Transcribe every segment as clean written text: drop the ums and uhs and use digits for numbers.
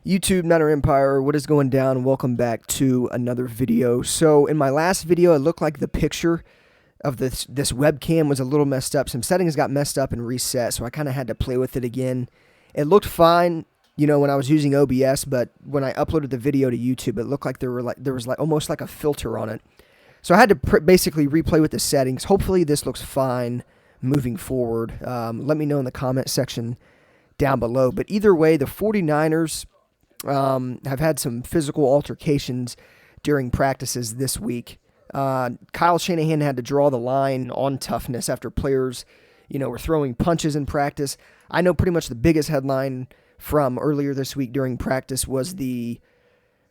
YouTube, Nutter Empire, what is going down? Welcome back to another video. So in my last video, it looked like the picture of this webcam was a little messed up. Some settings got messed up and reset, so I kind of had to play with it again. It looked fine, when I was using OBS, but when I uploaded the video to YouTube, it looked like there was almost like a filter on it. So I had to basically replay with the settings. Hopefully this looks fine moving forward. Let me know in the comment section down below. But either way, the 49ers have had some physical altercations during practices this week. Kyle Shanahan had to draw the line on toughness after players, were throwing punches in practice. I know pretty much the biggest headline from earlier this week during practice was the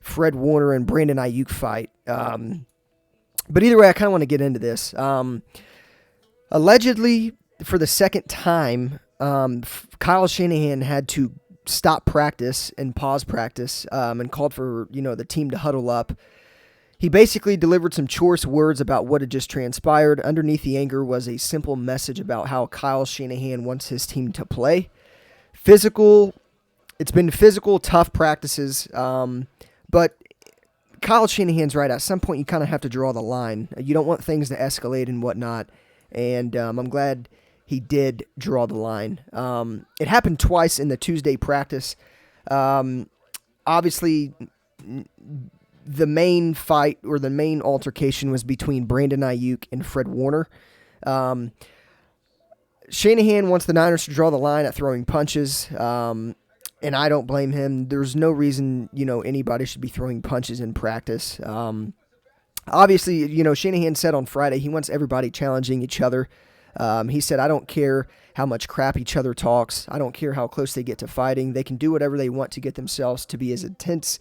Fred Warner and Brandon Nyuk fight. But either way, I kind of want to get into this. Allegedly, for the second time, Kyle Shanahan had to stop practice and pause practice and called for, the team to huddle up. He basically delivered some choice words about what had just transpired. Underneath the anger was a simple message about how Kyle Shanahan wants his team to play. It's been physical, tough practices, but Kyle Shanahan's right. At some point, you kind of have to draw the line. You don't want things to escalate and whatnot, and I'm glad he did draw the line. It happened twice in the Tuesday practice. Obviously, the main fight or the main altercation was between Brandon Nyuk and Fred Warner. Shanahan wants the Niners to draw the line at throwing punches, and I don't blame him. There's no reason, anybody should be throwing punches in practice. Obviously, Shanahan said on Friday he wants everybody challenging each other. He said, I don't care how much crap each other talks. I don't care how close they get to fighting. They can do whatever they want to get themselves to be as intense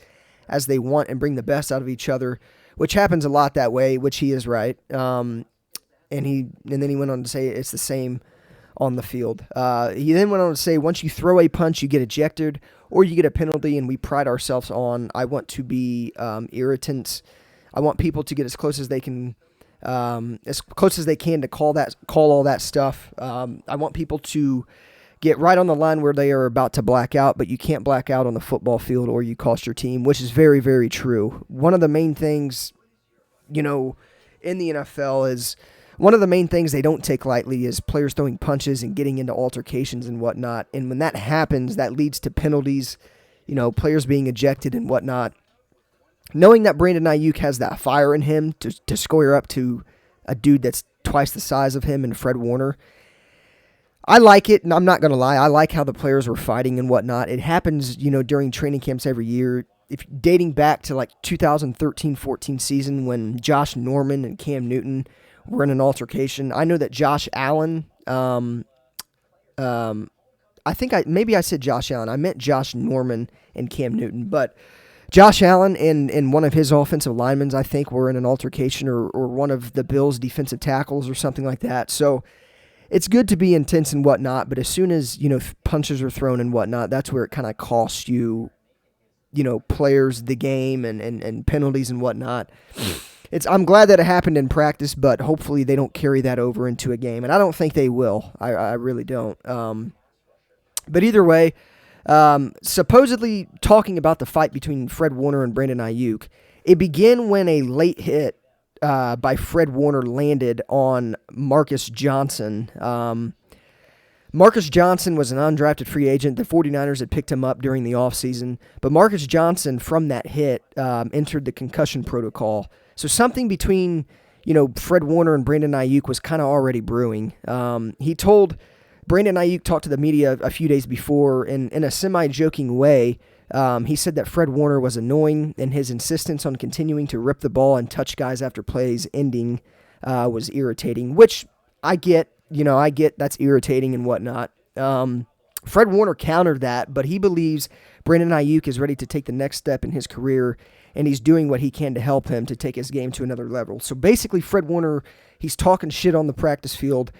as they want and bring the best out of each other, which happens a lot that way, which he is right. And then he went on to say it's the same on the field. He then went on to say, once you throw a punch, you get ejected or you get a penalty, and we pride ourselves on, I want to be irritants. I want people to get as close as they can to call all that stuff. I want people to get right on the line where they are about to black out, but you can't black out on the football field or you cost your team, which is very, very true. One of the main things, in the NFL is one of the main things they don't take lightly is players throwing punches and getting into altercations and whatnot. And when that happens, that leads to penalties, players being ejected and whatnot. Knowing that Brandon Nyuk has that fire in him to square up to a dude that's twice the size of him and Fred Warner, I like it, and I'm not going to lie. I like how the players were fighting and whatnot. It happens, during training camps every year. If dating back to like 2013-14 season when Josh Norman and Cam Newton were in an altercation. I know that Josh Allen, I said Josh Allen. I meant Josh Norman and Cam Newton, but Josh Allen and one of his offensive linemen, I think, were in an altercation, or one of the Bills' defensive tackles or something like that. So it's good to be intense and whatnot, but as soon as, punches are thrown and whatnot, that's where it kind of costs you, players the game and penalties and whatnot. I'm glad that it happened in practice, but hopefully they don't carry that over into a game, and I don't think they will. I really don't. But either way, supposedly talking about the fight between Fred Warner and Brandon Nyuk, it began when a late hit by Fred Warner landed on Marcus Johnson. Marcus Johnson was an undrafted free agent. The 49ers had picked him up during the offseason, but Marcus Johnson, from that hit, entered the concussion protocol. So something between, Fred Warner and Brandon Nyuk was kind of already brewing. Brandon Nyuk talked to the media a few days before, and in a semi-joking way, he said that Fred Warner was annoying, and his insistence on continuing to rip the ball and touch guys after plays ending was irritating, which I get. I get that's irritating and whatnot. Fred Warner countered that, but he believes Brandon Nyuk is ready to take the next step in his career, and he's doing what he can to help him to take his game to another level. So basically, Fred Warner, he's talking shit on the practice field,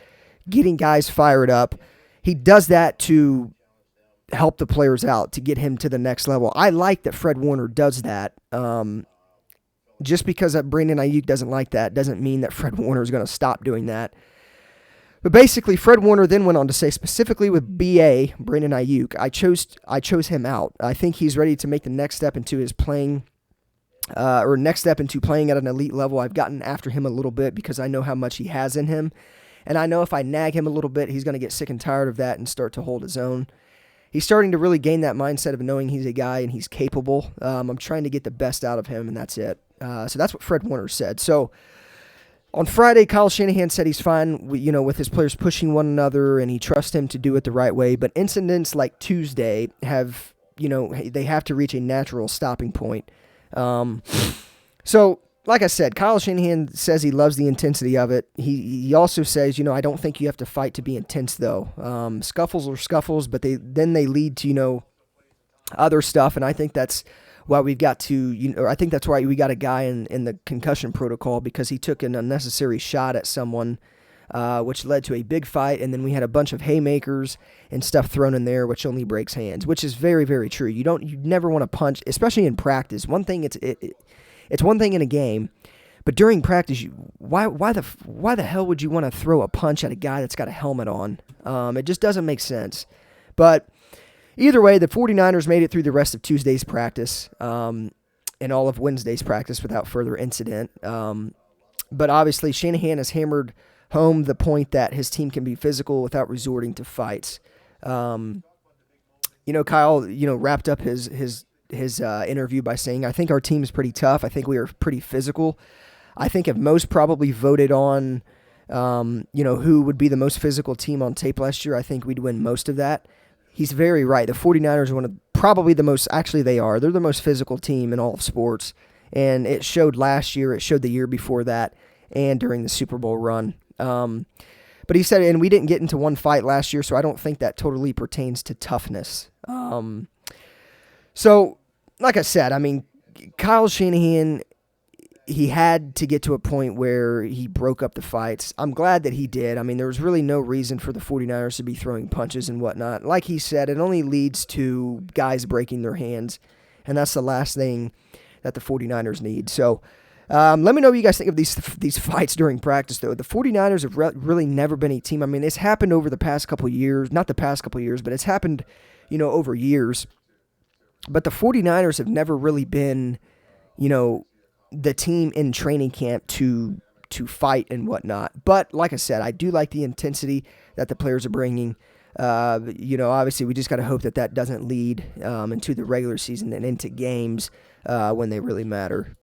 getting guys fired up. He does that to help the players out, to get him to the next level. I like that Fred Warner does that. Just because Brandon Nyuk doesn't like that doesn't mean that Fred Warner is going to stop doing that. But basically, Fred Warner then went on to say, specifically with BA, Brandon Ayuk, I chose him out. I think he's ready to make the next step into his playing, or next step into playing at an elite level. I've gotten after him a little bit because I know how much he has in him. And I know if I nag him a little bit, he's going to get sick and tired of that and start to hold his own. He's starting to really gain that mindset of knowing he's a guy and he's capable. I'm trying to get the best out of him, and that's it. So that's what Fred Warner said. So on Friday, Kyle Shanahan said he's fine, with his players pushing one another, and he trusts him to do it the right way. But incidents like Tuesday they have to reach a natural stopping point. So, like I said, Kyle Shanahan says he loves the intensity of it. He also says, I don't think you have to fight to be intense, though. Scuffles are scuffles, but they lead to, other stuff, and I think that's why we've got to, I think that's why we got a guy in the concussion protocol, because he took an unnecessary shot at someone, which led to a big fight, and then we had a bunch of haymakers and stuff thrown in there, which only breaks hands, which is very, very true. You never want to punch, especially in practice. One thing, it's one thing in a game, but during practice, why the hell would you want to throw a punch at a guy that's got a helmet on? It just doesn't make sense. But either way, the 49ers made it through the rest of Tuesday's practice and all of Wednesday's practice without further incident. But obviously, Shanahan has hammered home the point that his team can be physical without resorting to fights. Kyle, wrapped up his interview by saying, I think our team is pretty tough. I think we are pretty physical. I think if most probably voted on, who would be the most physical team on tape last year, I think we'd win most of that. He's very right. The 49ers are probably the most, actually they are. They're the most physical team in all of sports. And it showed last year, it showed the year before that, and during the Super Bowl run. But he said, and we didn't get into one fight last year, so I don't think that totally pertains to toughness. So, like I said, Kyle Shanahan, he had to get to a point where he broke up the fights. I'm glad that he did. There was really no reason for the 49ers to be throwing punches and whatnot. Like he said, it only leads to guys breaking their hands, and that's the last thing that the 49ers need. So, let me know what you guys think of these fights during practice, though. The 49ers have really never been a team. It's happened over the past couple years. Not the past couple years, but it's happened, over years. But the 49ers have never really been, the team in training camp to fight and whatnot. But like I said, I do like the intensity that the players are bringing. Obviously we just got to hope that doesn't lead into the regular season and into games when they really matter.